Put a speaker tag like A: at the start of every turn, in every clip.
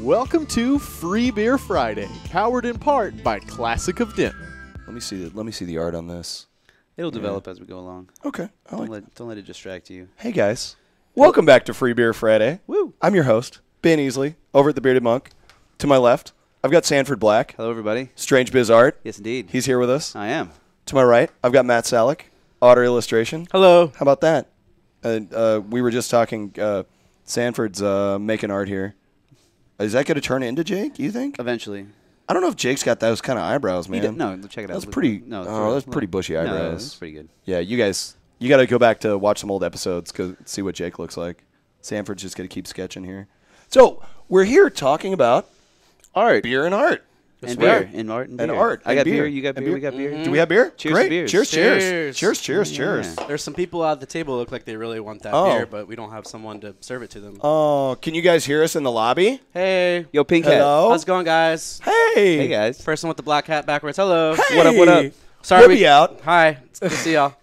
A: Welcome to Free Beer Friday, powered in part by Classic of Denton.
B: Let me see the art on this.
C: It'll develop as we go along.
B: Okay.
C: Don't let it distract you.
B: Hey guys, welcome back to Free Beer Friday.
C: Woo!
B: I'm your host, Ben Easley, over at the Bearded Monk. To my left, I've got Sanford Black,
C: Hello, everybody.
B: Strange Biz Art.
C: Yes, indeed.
B: He's here with us.
C: I am.
B: To my right, I've got Matt Salick, Otter Illustration.
A: Hello.
B: How about that? We were just talking. Sanford's making art here. Is that going to turn into Jake? You think?
C: Eventually.
B: I don't know if Jake's got those kind of eyebrows, man.
C: No, check it out.
B: That's pretty. That's pretty bushy eyebrows.
C: No, that's pretty good.
B: Yeah, you guys, you got to go back to watch some old episodes to see what Jake looks like. Sanford's just going to keep sketching here. So we're here talking about
C: Art.
B: beer and art.
C: And
B: beer.
C: beer. And art and
B: And
C: beer.
B: art
C: I
B: and
C: got
B: beer.
C: beer. You got
B: And
C: beer.
B: beer.
C: We got beer.
B: Do we have beer?
C: Cheers
B: Great.
C: to beers.
B: Cheers.
A: Cheers.
B: Cheers.
C: Yeah.
D: There's some people at the table who look like they really want that
B: Oh.
D: beer, but we don't have someone to serve it to them.
B: Oh, can you guys hear us in the lobby?
D: Hey,
C: Yo, Pink Hat.
B: Hello.
D: how's it going, guys?
B: Hey.
C: Hey, guys.
D: Person with the black hat backwards. Hello.
B: Hey.
C: What up?
D: Sorry,
B: We'll be out.
D: Hi. It's good to see y'all.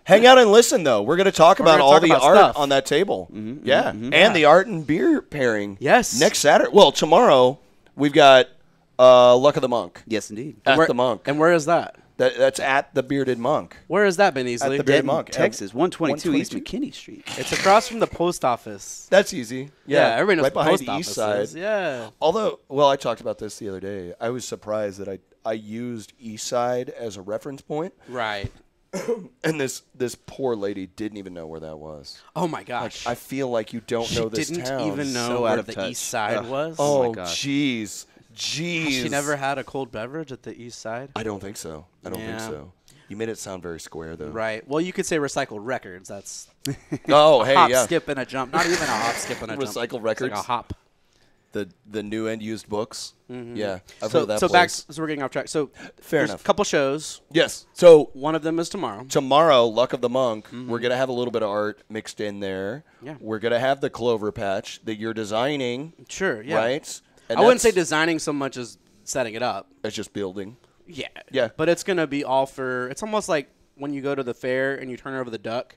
B: Hang out and listen, though. We're going to talk about
D: gonna
B: all
D: talk
B: the
D: about
B: art
D: stuff.
B: on that table. Yeah. And
D: Yeah.
B: the art and beer pairing.
D: Yes.
B: Next Saturday. Well, tomorrow we've got Luck of the Monk.
C: Yes, indeed.
B: At
D: Where-
B: the Monk.
D: And where is that?
B: That's at the Bearded Monk.
D: Where is that, Ben
B: At
D: Easley?
B: the Bearded
C: Denton,
B: Monk.
C: Texas, 122 East
B: 122?
C: McKinney Street.
D: It's across from the post office.
B: That's easy.
D: Yeah, everybody knows
B: right
D: what the
B: behind
D: post
B: the
D: office
B: east side.
D: is. Yeah.
B: Although, well, I talked about this the other day. I was surprised that I used east side as a reference point,
D: Right.
B: and this poor lady didn't even know where that was.
D: Oh my gosh.
B: I feel like you don't know this
D: didn't
B: town.
D: even know
C: So
D: where
C: out of
D: the
C: touch.
D: east side
C: Ugh.
D: was.
B: Oh,
C: my gosh.
B: jeez.
D: She never had a cold beverage at the east side.
B: I don't think so. I don't think
D: Yeah.
B: so. You made it sound very square, though.
D: Right. Well, you could say recycled records. That's
B: Oh,
D: a
B: hey,
D: hop,
B: yeah.
D: skip, and a jump. Not even a hop, skip, and a jump.
B: Recycled
D: It's
B: records.
D: like a hop.
B: The new and used books. Yeah, I've heard
D: So,
B: of that
D: so back.
B: place.
D: So we're getting off track. So
B: Fair
D: there's
B: enough.
D: a couple shows.
B: Yes. So
D: One of them is tomorrow.
B: tomorrow, Luck of the Monk, we're going to have a little bit of art mixed in there.
D: Yeah.
B: We're going to have the clover patch that you're designing,
D: Sure. Yeah.
B: right? And
D: I wouldn't say
B: that's-
D: designing so much as setting it up.
B: It's just building.
D: Yeah.
B: Yeah.
D: But it's gonna be all for. It's almost like when you go to the fair and you turn over the duck,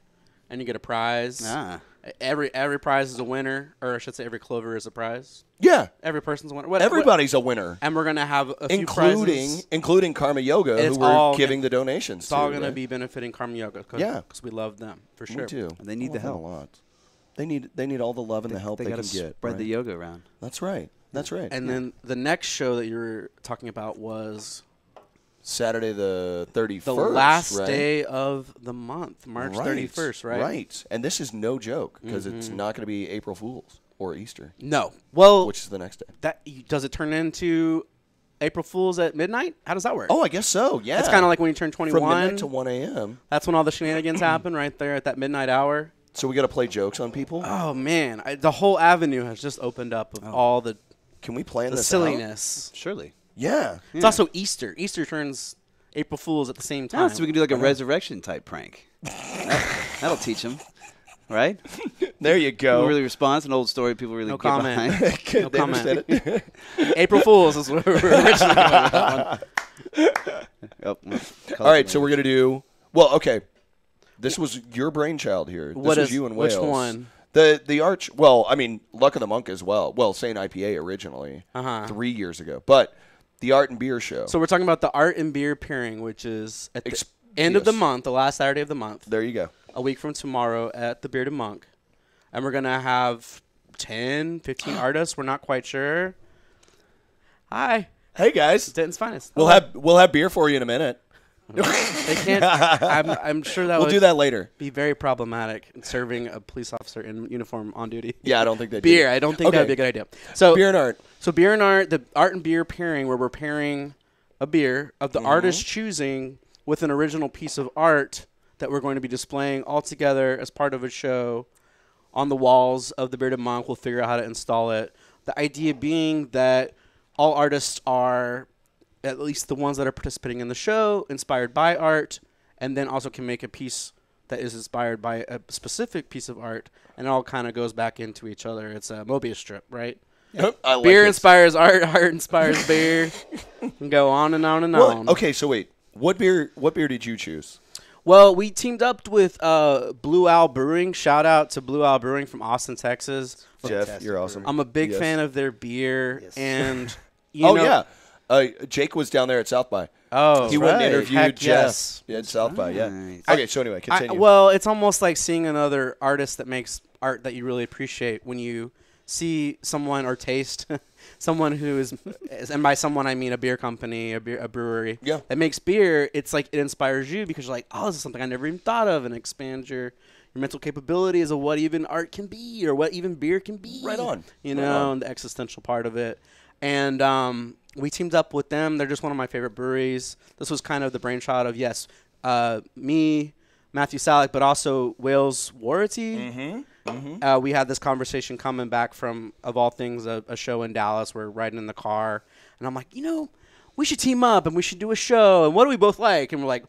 D: and you get a prize.
C: Ah.
D: Every prize is a winner, or I should say, every clover is a prize.
B: Yeah.
D: Every person's a winner.
B: Everybody's a winner,
D: And we're gonna have a few prizes.
B: including Karma Yoga,
D: It's
B: who we're
D: all
B: giving the donations
D: It's all
B: to.
D: going to
B: right?
D: be benefiting Karma Yoga.
B: Yeah.
D: Because we love them, for sure.
B: Me too.
C: They need
B: I
C: the
B: love them
C: help.
B: a lot. They need all the love and the help they
C: got
B: can
C: to
B: get.
C: spread the
B: right?
C: yoga around.
B: That's right. That's right.
D: And then the next show that you were talking about was
B: Saturday the 31st,
D: the last
B: right?
D: day of the month, March 31st, right?
B: Right. And this is no joke because it's not going to be April Fool's or Easter,
D: No. Well,
B: which is the next day.
D: does it turn into April Fools at midnight? How does that work?
B: Oh, I guess so. Yeah.
D: It's kind of like when you turn
B: from
D: 21.
B: midnight to 1 a.m.
D: That's when all the shenanigans happen, right there at that midnight hour.
B: So we got to play jokes on people.
D: Oh, man. The whole avenue has just opened up of all the
B: Can we plan this out?
D: silliness.
C: Surely.
B: Yeah.
D: It's also Easter. Easter turns April Fools at the same time.
C: So we can do like a resurrection type prank. That'll teach them, right?
B: There you
C: People
B: go.
C: really respond. It's an old story. People really
D: No
C: get
D: comment.
C: behind.
D: No
B: They
D: comment.
B: understand it.
D: April Fools is where we were originally going with that one.
C: Oh, well,
B: All right, so we're going to do – well, okay. This was your brainchild here. This
D: What
B: was
D: is-
B: you and
D: which
B: Wales.
D: one?
B: The arch – well, I mean, Luck of the Monk as well. Well, Saint IPA originally 3 years ago. But the Art and Beer Show.
D: So we're talking about the art and beer pairing, which is at the end of the month, the last Saturday of the month,
B: There you go.
D: a week from tomorrow at the Bearded Monk. And we're going to have 10, 15 artists. We're not quite sure. Hi.
B: Hey, guys.
D: Denton's finest.
B: We'll have beer for you in a minute.
D: They can't. I'm sure that
B: We'll
D: would
B: do that later.
D: be very problematic, serving a police officer in uniform on duty.
B: Yeah, I don't think they do.
D: Beer. I don't think that would be a good idea. So
B: Beer and art.
D: So beer and art, the art and beer pairing, where we're pairing a beer of the artist choosing with an original piece of art that we're going to be displaying all together as part of a show on the walls of the Bearded Monk. We'll figure out how to install it. The idea being that all artists are, at least the ones that are participating in the show, inspired by art, and then also can make a piece that is inspired by a specific piece of art, and it all kind of goes back into each other. It's a Mobius strip, right?
B: Yep, I like
D: Beer
B: this.
D: inspires art, art inspires beer, and go on and on and on.
B: Well, okay, so wait. What beer did you choose?
D: Well, we teamed up with Blue Owl Brewing. Shout out to Blue Owl Brewing from Austin, Texas.
B: Jeff,
C: Fantastic
B: you're awesome.
D: I'm a big
B: Yes.
D: fan of their beer,
C: Yes.
D: and you
B: Oh
D: know,
B: yeah, Jake was down there at South by.
D: Oh,
B: He went and
C: right.
B: interviewed
D: Heck
B: Jeff
D: yes.
B: at South by. Yeah.
C: Nice.
B: Okay, so anyway, continue.
D: Well, it's almost like seeing another artist that makes art that you really appreciate when you see someone or taste someone who is, and by someone I mean a beer company, a brewery that makes beer. It's like it inspires you because you're like, oh, this is something I never even thought of, and expands your mental capabilities of what even art can be or what even beer can be.
B: Right on.
D: You
B: Right
D: know,
B: on.
D: and the existential part of it. And we teamed up with them. They're just one of my favorite breweries. This was kind of the brainchild of, yes, me, Matthew Salek, but also Wales Warity. We had this conversation coming back from, of all things, a show in Dallas. We're riding in the car, and I'm like, we should team up and we should do a show. And what do we both like? And we're like,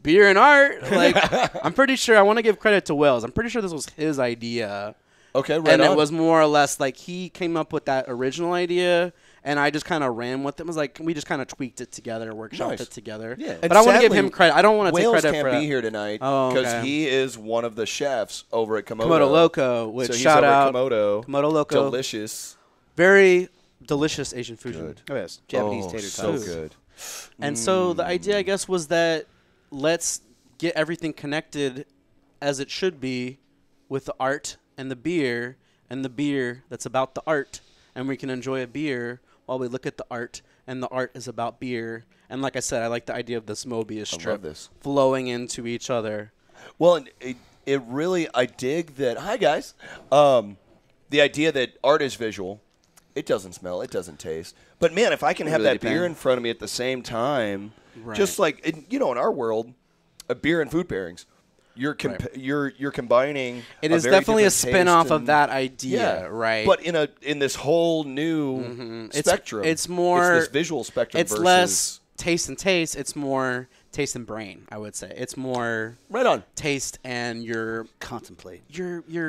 D: beer and art. Like, I'm pretty sure, I want to give credit to Wales. I'm pretty sure this was his idea.
B: Okay, right
D: And
B: on.
D: it was more or less like he came up with that original idea, and I just kind of ran with it. It was like we just kind of tweaked it together, workshopped
B: Nice.
D: it together.
C: Yeah.
D: But
B: And
D: I want to give
B: sadly,
D: him credit. I don't want to take
B: Wales
D: credit
B: can't
D: for
B: be
D: that.
B: here tonight
D: Oh,
B: because
D: okay.
B: he is one of the chefs over at Komodo.
D: Komodo Loco, which
B: so he's
D: shout
B: over
D: out
B: at Komodo.
D: Komodo Loco.
B: Delicious.
D: Very delicious Asian fusion.
B: Good.
C: Oh, yes. Japanese
B: Oh,
C: tater
B: so
C: tots.
B: good.
D: And so the idea, I guess, was that let's get everything connected as it should be with the art and the beer that's about the art. And we can enjoy a beer while we look at the art, and the art is about beer. And like I said, I like the idea of this Mobius strip
B: love this.
D: flowing into each other.
B: Well, and it really, I dig that. Hi, guys. The idea that art is visual. It doesn't smell. It doesn't taste. But, man, if I can have
C: really
B: that beer
C: depend.
B: in front of me at the same time,
D: Right.
B: just like, in our world, a beer and food pairings, you're combining.
D: It
B: a
D: is
B: very
D: definitely a
B: different
D: spin-off
B: taste
D: of
B: and-
D: that idea, right?
B: But in this whole new spectrum,
D: It's more
B: this visual spectrum.
D: It's
B: versus,
D: less taste and taste. It's more taste and brain, I would say. It's more
B: right on.
D: taste and your
C: Contemplate.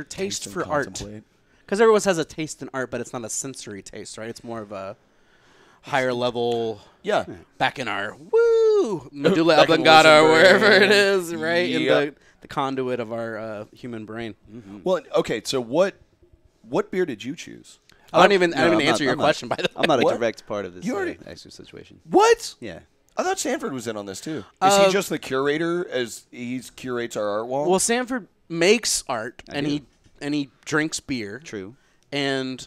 D: taste
B: and
D: for art.
B: contemplate.
D: Because everyone has a taste in art, but it's not a sensory taste, right? It's more of a higher level.
B: Yeah.
D: Back in our medulla
B: Back in the
D: oblongata, or
B: lizard
D: wherever
B: brain.
D: it is, right? In
B: Yep.
D: the conduit of our human brain.
B: Well, okay. So what beer did you choose?
D: I don't even
C: I'm
D: answer your
C: not-
D: question, by the way.
C: I'm not a
B: What?
C: direct part of this
B: You already-
C: extra situation.
B: What?
C: Yeah.
B: I thought Sanford was in on this too. Is he just the curator as he curates our art wall?
D: Well, Sanford makes art, and
C: do.
D: he drinks beer.
C: True.
D: And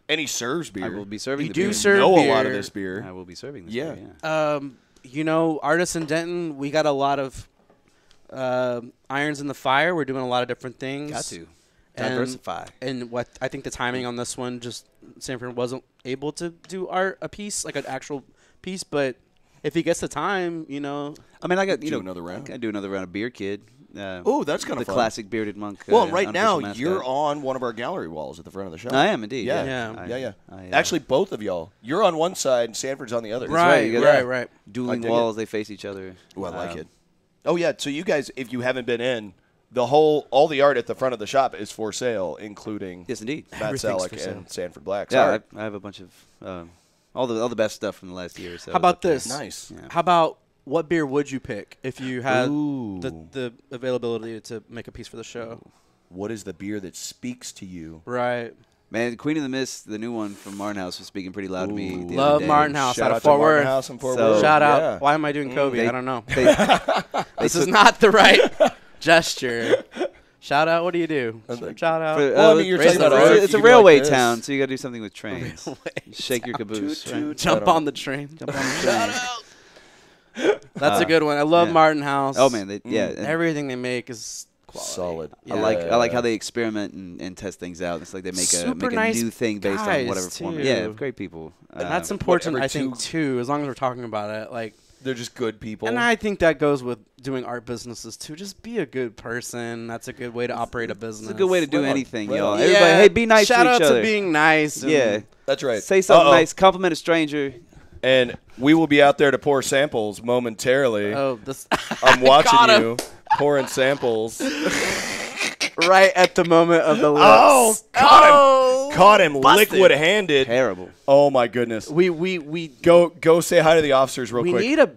B: and he serves beer.
C: I will be serving
D: You
C: the
D: do
C: beer.
D: serve
B: know a
D: beer.
B: lot of this beer.
C: I will be serving this
B: Yeah.
C: beer, yeah.
D: artists in Denton, we got a lot of irons in the fire. We're doing a lot of different things.
C: Got to.
D: And-
C: Diversify.
D: And what I think the timing on this one, just Sanford wasn't able to do a piece, like an actual piece. But if he gets the time,
C: I mean, I got,
B: Do another round.
C: I can do another round of Beer Kid.
B: Oh, that's kinda
C: the
B: fun.
C: classic bearded monk.
B: Well, right now
C: unofficial
B: you're
C: mascot.
B: on one of our gallery walls at the front of the shop.
C: I am indeed.
B: Yeah,
C: Yeah.
B: yeah.
C: I,
B: Actually, both of y'all. You're on one side, and Sanford's on the other.
C: right, you got that.
D: right.
C: dueling
B: I dig
C: walls, they face each other.
B: Oh, I like it. Oh yeah. So you guys, if you haven't been in, all the art at the front of the shop is for sale, including
C: Yes, indeed.
B: Matt
D: Everything's for
B: Selleck
D: sale.
B: and Sanford Black's
C: Yeah,
B: art.
C: I have a bunch of all the best stuff from the last year or so.
D: How about
C: up there.
D: this?
B: Nice.
C: Yeah.
D: How about what beer would you pick if you had
B: Ooh.
D: the availability to make a piece for the show?
B: What is the beer that speaks to you?
D: Right.
C: Man, Queen of the Mist, the new one from Martin House, was speaking pretty loud to me. the
D: Love
C: other day.
D: Martin House.
B: Shout
D: out
B: out
D: of
B: to
D: Fort
B: Martin
D: Worth.
B: House and Fort
C: So-
B: Worth.
D: Shout out.
B: Yeah.
D: Why am I doing Kobe?
C: they-
D: I don't know.
C: They
D: This
C: took-
D: is not the right gesture. Shout out. What do you do? Shout out.
C: for-
B: Well, I mean, you're
C: raise
B: talking
C: the-
B: about art,
C: it's
B: you
C: a
B: can be like
C: railway
B: this.
C: town, so you got to do something with trains.
D: Railway
C: Shake your caboose.
B: Toot,
C: right?
B: toot.
D: Jump on the train.
C: Jump on the train.
D: That's a good one. I love
C: yeah.
D: Martin House.
C: Oh man, yeah. and
D: Everything they make is quality.
B: Solid.
D: Yeah.
C: I like how they experiment and test things out. It's like they make
D: Super
C: a
D: nice
C: new thing based
D: guys,
C: on whatever format.
D: too.
C: Yeah, great people.
D: And that's important,
B: whatever
D: I think, too, as long as we're talking about it. Like,
B: They're just good people.
D: and I think that goes with doing art businesses, too. Just be a good person. That's a good way to operate a business.
C: It's a good way to do
B: Right on,
C: anything,
B: right
C: y'all.
B: on.
C: Everybody, hey, be nice
D: Shout
C: to each
D: out
C: other.
D: to being nice. And
C: yeah,
B: That's right.
C: say something
B: Uh-oh.
C: nice. Compliment a stranger.
B: And we will be out there to pour samples momentarily.
D: Oh, this
B: I'm watching
D: Got him.
B: you pouring samples.
D: right at the moment of the lips.
B: Oh, caught caught him
C: Busted.
B: liquid-handed.
C: Terrible.
B: Oh my goodness.
D: We
B: Go say hi to the officers real
D: we
B: quick.
D: need a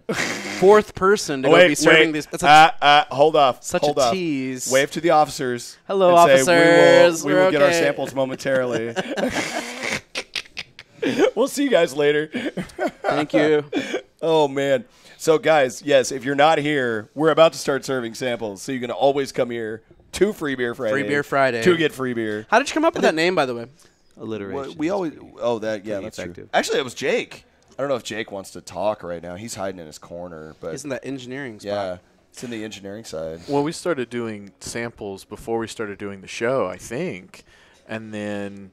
D: fourth person to go be serving these. That's
B: Hold off.
D: such
B: Hold
D: a
B: off.
D: tease.
B: Wave to the officers.
D: Hello,
B: and say,
D: officers.
B: We will
D: We're
B: get our
D: okay.
B: samples momentarily. We'll see you guys later.
D: Thank you.
B: Oh, man. So, guys, yes, if you're not here, we're about to start serving samples. So you can always come here to Free Beer Friday.
D: Free Beer Friday.
B: To get free beer.
D: How did you come up with that name, by the way?
C: Alliteration.
B: We always that's
C: pretty
B: true.
C: effective.
B: Actually, it was Jake. I don't know if Jake wants to talk right now. He's hiding in his corner, but
D: Isn't that engineering spot?
B: yeah, it's in the engineering side.
A: Well, we started doing samples before we started doing the show, I think, and then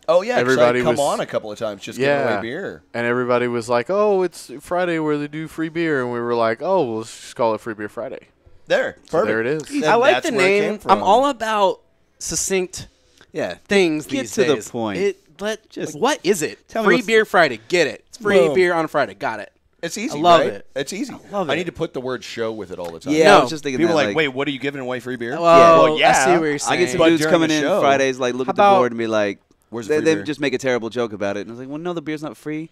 B: Oh yeah, 'cause
A: Everybody
B: I'd come
A: was-
B: on a couple of times just giving away beer.
A: and everybody was like, "Oh, it's Friday where they do free beer," and we were like, "Oh, well, let's just call it Free Beer Friday."
B: There,
A: So
B: perfect.
A: there it is.
B: And
D: I like
B: that's
D: the
B: where it
D: name.
B: came from.
D: I'm all about succinct
C: Yeah.
D: things
C: Get
D: these
C: to the
D: days.
C: point.
D: Just what is it?
C: Tell me
D: Free
C: what's-
D: Beer Friday. Get it. It's free
B: Boom.
D: beer on Friday. Got it.
B: It's easy.
D: I love
B: right?
D: it.
B: It's easy.
D: love
B: I
D: it.
B: need to put the word "show" with it all the time.
C: Yeah,
D: No.
C: I was just thinking
B: People
C: that,
B: are like, wait, what are you giving away free beer?
D: Well,
B: yeah.
D: I see what you're saying.
C: I get some
B: But
C: dudes
B: during
C: coming
B: the
C: in
B: show-
C: Fridays, like, look
D: How
C: at the
D: about-
C: board and be like,
B: Where's the free
C: they
B: beer?
C: just make a terrible joke about it. And I was like, well, no, the beer's not free.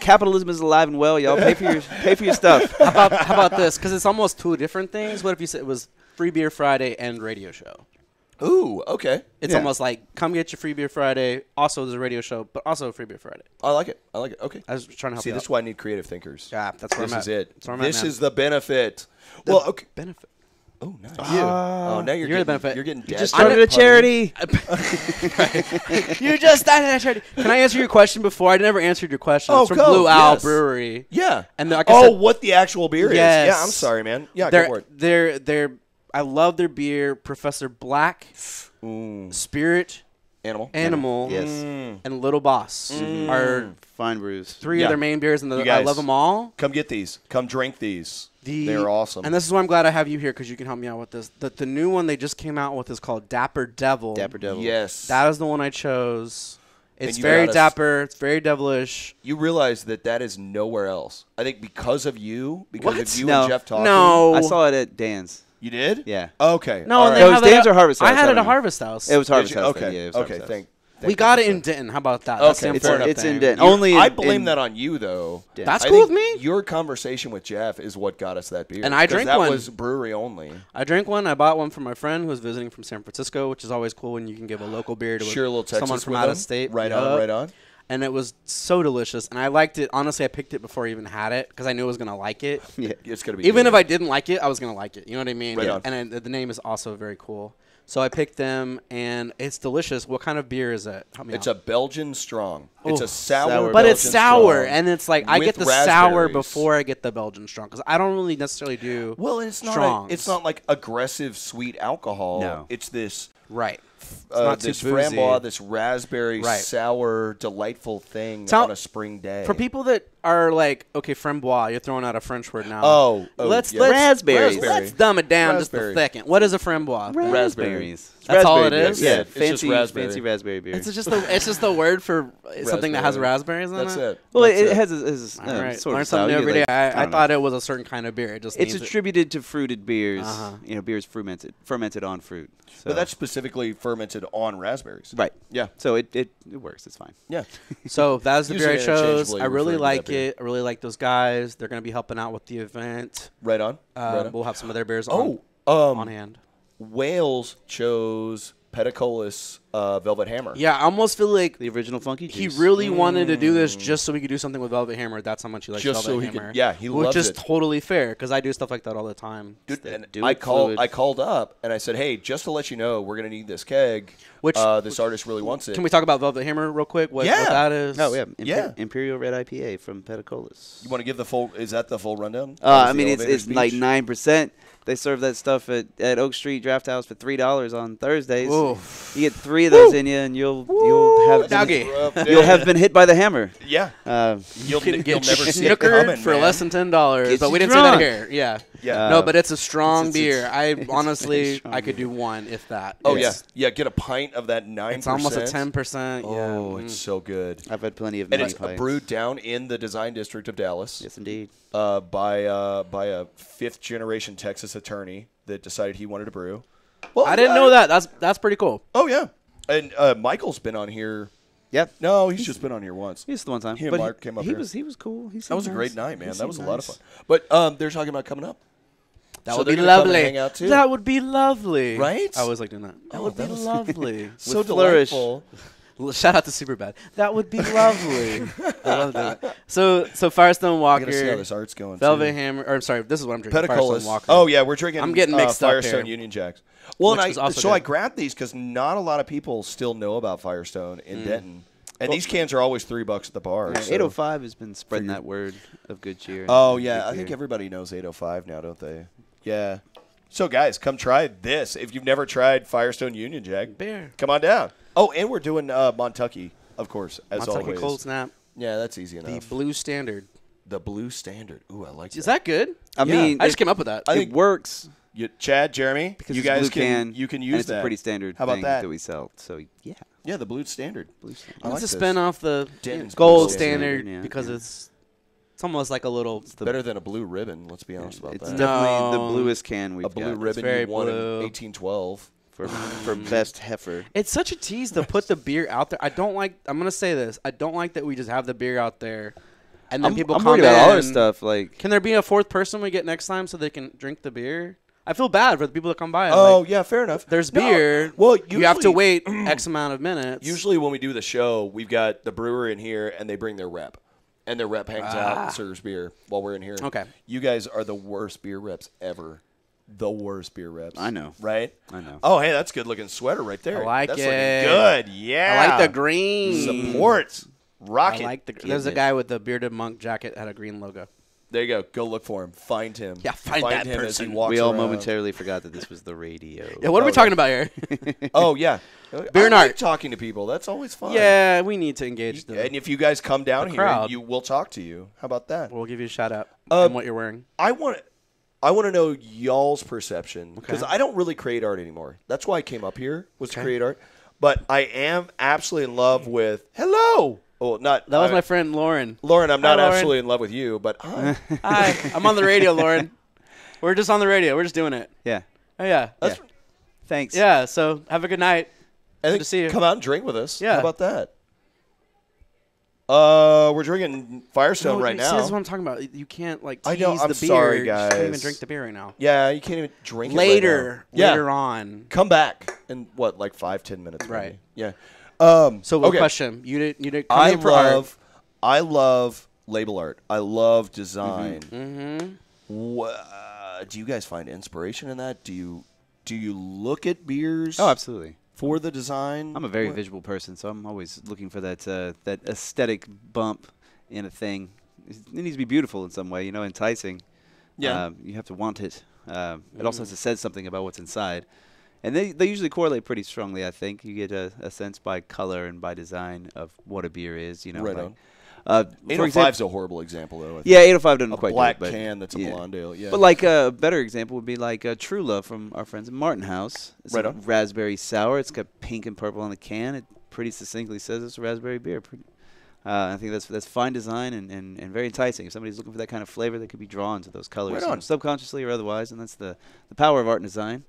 C: Capitalism is alive and well, y'all. Pay for your stuff.
D: how about this? Because it's almost two different things. What if you said it was Free Beer Friday and radio show?
B: Ooh, okay.
D: It's
C: Yeah.
D: almost like come get your Free Beer Friday. Also, there's a radio show, but also Free Beer Friday.
B: I like it. Okay.
D: I was trying to help
B: See,
D: you
B: this
D: out.
B: is why I need creative thinkers.
D: Yeah, that's where
B: This
D: I'm
B: is
D: at.
B: it.
D: That's where I'm at,
B: This
D: man.
B: is the benefit. Well, okay.
D: benefit.
B: Oh, nice. Oh, now
D: You're the
B: getting,
D: benefit.
B: You're getting
C: Just
B: dad
C: started a
B: punny.
C: charity.
D: You just started a charity. Can I answer your question before? I never answered your question.
B: Oh,
D: it's from
B: go.
D: Blue Owl
B: Yes.
D: Brewery.
B: Yeah.
D: And like I said,
B: what the actual beer
D: Yes.
B: is. Yeah, I'm sorry, man. Yeah, go for it.
D: they're I love their beer. Professor Black, Spirit, Animal,
C: Yes.
D: and Little Boss are
C: Fine brews.
D: three
B: Yeah.
D: of their main beers, and
B: You
D: I
B: guys-
D: love them all.
B: Come get these. Come drink these. They're awesome.
D: And this is why I'm glad I have you here because you can help me out with this. The new one they just came out with is called Dapper Devil.
C: Dapper Devil.
B: Yes.
D: That is the one I chose. It's
B: you
D: very
B: got us-
D: dapper. It's very devilish.
B: You realize that is nowhere else. I think because of you,
D: What?
B: of you
C: No.
B: and Jeff talking.
D: No,
C: I saw it at Dan's.
B: You did?
C: Yeah.
B: Okay.
D: No,
B: All
D: and
B: right.
D: they
C: It was
D: have it
C: Dan's
D: at-
C: or Harvest
D: I
C: House,
D: had
C: I
D: it
C: don't
D: at
C: know.
D: Harvest House.
C: It was
B: Did
C: Harvest
B: you?
C: House.
B: Okay.
C: then. Yeah, it was
B: Okay.
C: Harvest House.
D: We got it in
B: goodness.
D: Denton. How about that? That's the
B: Okay,
C: It's,
B: fair enough.
C: it's in
D: thing.
C: Denton.
B: You're-
C: Only
B: I
C: in-
B: blame
C: in-
B: that on you, though.
C: Yeah.
D: That's
B: I
D: cool with
B: think
D: me.
B: Your conversation with Jeff is what got us that beer.
D: And I
B: 'Cause
D: drank
B: that
D: one.
B: was brewery only.
D: I drank one. I bought one for my friend who was visiting from San Francisco, which is always cool when you can give a local beer to
B: Share a little Texas
D: someone from
B: with
D: out
B: them.
D: of state.
B: Right
D: Yup.
B: on, right on.
D: And it was so delicious, and I liked it. Honestly, I picked it before I even had it because I knew I was gonna like it.
C: Yeah.
B: It's gonna be
D: Even
B: good.
D: if I didn't like it, I was gonna like it. You know what I mean?
B: Right on.
D: And the name is also very cool. So I picked them, and it's delicious. What kind of beer is it? Help me
B: It's
D: out.
B: a Belgian strong. It's
D: Ooh.
B: a sour,
C: Sour.
D: But it's
B: Belgian
D: sour,
B: strong
D: and it's like I
B: with
D: get the sour
B: raspberries.
D: before I get the Belgian strong because I don't really necessarily do.
B: Well, it's not.
D: strongs.
B: It's not like aggressive sweet alcohol.
C: No.
B: It's this.
D: Right. not too
B: This
D: boozy.
B: framboise, this raspberry,
D: Right.
B: sour, delightful thing
D: Tell-
B: on a spring day.
D: For people that are like, okay, framboise, you're throwing out a French word now.
B: Oh,
D: let's
B: yeah.
C: Raspberries.
D: Let's dumb it down
B: Raspberry.
D: just a second. What is a framboise? Ben?
C: Raspberries. It's
D: That's all
C: raspberry
D: it
C: beer.
D: is?
C: Yeah,
B: It's just
C: fancy,
B: raspberry.
C: fancy raspberry beer.
D: It's just the word for something that has
B: Raspberry.
D: raspberries in
B: That's it.
C: well,
B: That's
C: it has a
D: All right,
C: sort
D: learn
C: of style.
D: something
C: You
D: every
C: get,
D: day.
C: like,
D: I
C: don't know.
D: thought it was a certain kind of beer. It just
C: It's
D: names it.
C: attributed to fruited beers.
D: Uh-huh.
C: You know, beers fermented on fruit. So.
B: But that's specifically fermented on raspberries.
C: right.
B: Yeah.
C: So it works. It's fine.
B: Yeah.
D: So that was the beer I
B: Usually
D: chose.
B: interchangeably
D: I really
B: referred to
D: like
B: that beer.
D: it. I really like those guys. They're going to be helping out with the event.
B: Right on. Right on.
D: We'll have some of their beers
B: Oh,
D: on hand.
B: Wales chose Pedicolis Velvet Hammer.
D: Yeah, I almost feel like
C: The original funky
D: he
C: juice.
D: really wanted to do this just so we could do something with Velvet Hammer. That's how much he likes
B: Just
D: Velvet
B: so he could-
D: Hammer.
B: yeah, he
D: which
B: loves
D: is
B: it.
D: totally fair because I do stuff like that all the time.
B: Dude, and
C: do
B: I
C: it
B: called.
C: fluid.
B: I called up and I said, "Hey, just to let you know, we're gonna need this keg.
D: Which-
B: this artist really wants it.
D: Can we talk about Velvet Hammer real quick? What
B: Yeah.
D: that is?
C: Oh yeah,
B: Yeah.
C: Imperial Red IPA from Pedicolis.
B: You want to give the full? Is that the full rundown?
C: I
B: That was
C: mean,
B: the
C: it's
B: elevator
C: like
B: speech?
C: 9%. They serve that stuff at Oak Street Draft House for $3 on Thursdays.
D: Ooh.
C: You get 3 of those in you, and you'll have
D: Doggy.
C: you'll have been hit by the hammer.
B: Yeah. You'll
D: Get
B: never see it
D: snookered
B: coming,
D: for
B: man.
D: less than $10,
C: Gets
D: but we
C: you
D: didn't say that
C: drunk.
D: here. Yeah.
B: Yeah.
D: No, but it's a strong
C: it's-
D: beer. I
C: it's a
D: honestly,
C: strong
D: I could
C: beer.
D: do one if that.
B: Oh
D: It's-
B: yeah. Get a pint of that 9%.
D: It's almost a 10%. Yeah.
B: Oh, it's so good.
C: I've had plenty of
B: And
C: mini
B: it's
C: pints.
B: brewed down in the Design District of Dallas.
C: Yes, indeed.
B: By a 5th generation Texas attorney that decided he wanted to brew. Well,
D: I didn't know that. That's pretty cool.
B: Oh yeah, And Michael's been on here.
C: Yep.
B: No, he's just been on here once.
C: He's the one time.
B: He and
C: But
B: Mark came up
C: he
B: here.
C: was cool.
B: That was a great night, man. That was a lot of
C: nice.
B: fun. But they're talking about coming up.
D: That
B: So
D: would
B: they're
D: be
B: gonna come and
D: lovely.
B: hang out, too.
D: That would be lovely.
B: Right?
D: I always like doing that. That
B: Oh,
D: would
B: that
D: be
B: was-
D: lovely.
B: So
C: flourish.
B: delightful.
D: Shout out to Superbad. That would be lovely. I love doing that. So Firestone
B: I
D: Walker,
B: gotta see how this art's going.
D: Velvet
B: too.
D: Hammer. Or I'm sorry, this is what I'm drinking.
B: Pedicolis.
D: Firestone Walker.
B: Oh yeah, we're drinking.
D: I'm getting mixed up
B: Firestone
D: here.
B: Union Jacks. Well,
D: Which
B: and
D: is also
B: I
D: good.
B: grabbed these because not a lot of people still know about Firestone in Denton, and these cans are always $3 at the bar.
C: Yeah,
B: so-
C: 805 has been spreading
B: Figured-
C: that word of good cheer.
B: Oh
C: and
B: yeah,
C: good
B: I think
C: beer.
B: everybody knows 805 now, don't they? Yeah. So guys, come try this. If you've never tried Firestone Union Jack,
D: Beer.
B: come on down. Oh, and we're doing Montucky, of course, as
D: Montucky
B: always.
D: Cold Snap.
B: Yeah, that's easy
D: The
B: enough.
D: Blue Standard.
B: The Blue Standard. Ooh, I like
D: Is
B: that.
D: that good?
C: I
B: Yeah.
C: mean,
D: I just came up with that.
B: I
C: it
B: think-
C: works
B: Chad, Jeremy,
C: because
B: you
C: it's a
B: guys
C: blue
B: can
C: can.
B: use
C: and it's
B: that.
C: a pretty standard
B: How about
C: thing
B: that?
C: we sell. So yeah,
B: Yeah, the Blue Standard.
C: blue standard.
B: I like
D: It's a
B: this.
D: spin off the
B: Denton's
D: Gold
B: Blue
D: Standard
C: Standard, yeah,
D: because
C: yeah.
D: it's almost like a little.
B: Better than a blue ribbon. Let's be honest about
C: It's
B: that.
C: definitely the
D: No.
C: bluest can we've
B: A blue
C: got
B: ribbon
D: very
B: you won in
D: blue.
B: 1812.
C: for best heifer.
D: It's such a tease to put the beer out there. I don't like. I'm gonna say this. I don't like that we just have the beer out there, and then people
C: I'm
D: come
C: worried about all our
D: in.
C: stuff. Like,
D: Can there be a fourth person we get next time so they can drink the beer? I feel bad for the people that come by.
B: Oh,
D: Like,
B: yeah, fair enough.
D: there's
B: No,
D: beer.
B: Well,
D: you have to
B: usually-
D: wait X amount of minutes.
B: Usually when we do the show, we've got the brewer in here, and they bring their rep. And their rep hangs out and serves beer while we're in here.
D: Okay.
B: You guys are the worst beer reps ever. The worst beer reps.
C: I know.
B: Right?
C: I know.
B: Oh, hey, that's good looking sweater right there.
D: I like
B: that's
D: it.
B: looking good. Yeah.
D: I like the green.
B: Supports. Rock
D: I
B: it.
D: like the. There's a
C: it.
D: guy with the bearded monk jacket had a green logo.
B: There you go. Go look for him. Find him.
D: Yeah, find that
B: him as he
D: person.
B: walks
C: we all
B: around.
C: momentarily forgot that this was the radio.
D: Yeah, what are we talking about here?
B: Oh, yeah.
D: Beer
B: I
D: and
B: like
D: art.
B: talking to people. That's always fun.
D: Yeah, we need to engage them.
B: And if you guys come down
D: The
B: here,
D: crowd.
B: you will talk to you. How about that?
D: We'll give you a shout out and what you're wearing.
B: I want to know y'all's perception because I don't really create art anymore. That's why I came up here was to create art. But I am absolutely in love with hello. Oh, not
D: That was my friend Lauren.
B: Lauren. I'm not
D: Lauren.
B: absolutely in love with you, but hi.
D: Hi, I'm on the radio, Lauren. We're just on the radio. We're just doing it.
C: Yeah.
D: Oh yeah,
B: That's-
C: Thanks.
D: yeah. So have a good night.
B: I think
D: to see you.
B: come out and drink with us.
D: Yeah.
B: How about that? We're drinking Firestone right
D: See,
B: now.
D: this is what I'm talking about. You can't like
B: I
D: tease
B: know, I'm
D: the beer.
B: sorry,
D: You can't even
B: guys.
D: drink the beer right now.
B: Yeah, you can't even drink it
D: Later,
B: right now. Yeah.
D: later on.
B: Come back in what, like 5-10 minutes, maybe.
D: Right.
B: Yeah.
D: So, what
B: okay.
D: question? You did come
B: I
D: in for art.
B: love label art. I love design.
D: Mm-hmm.
B: Do you guys find inspiration in that? Do you look at beers?
C: Oh, absolutely.
B: For the design.
C: I'm a very
B: What-
C: visual person, so I'm always looking for that that aesthetic bump in a thing. It needs to be beautiful in some way, enticing.
B: Yeah.
C: You have to want it. It also has to say something about what's inside. And they usually correlate pretty strongly, I think. You get a sense by color and by design of what a beer is.
B: Right
C: like,
B: on.
C: for
B: 805's
C: example,
B: a horrible example, though. I think.
C: yeah, 805 doesn't
B: A
C: quite
B: black
C: do it, but
B: can that's a blonde ale. Yeah.
C: But like a better example would be like True Love from our friends at Martin House. It's
B: Right
C: a
B: on.
C: raspberry sour. It's got pink and purple on the can. It pretty succinctly says it's a raspberry beer. I think that's fine design and very enticing. If somebody's looking for that kind of flavor, they could be drawn to those colors,
B: Right on.
C: subconsciously or otherwise. And that's the power of art and design,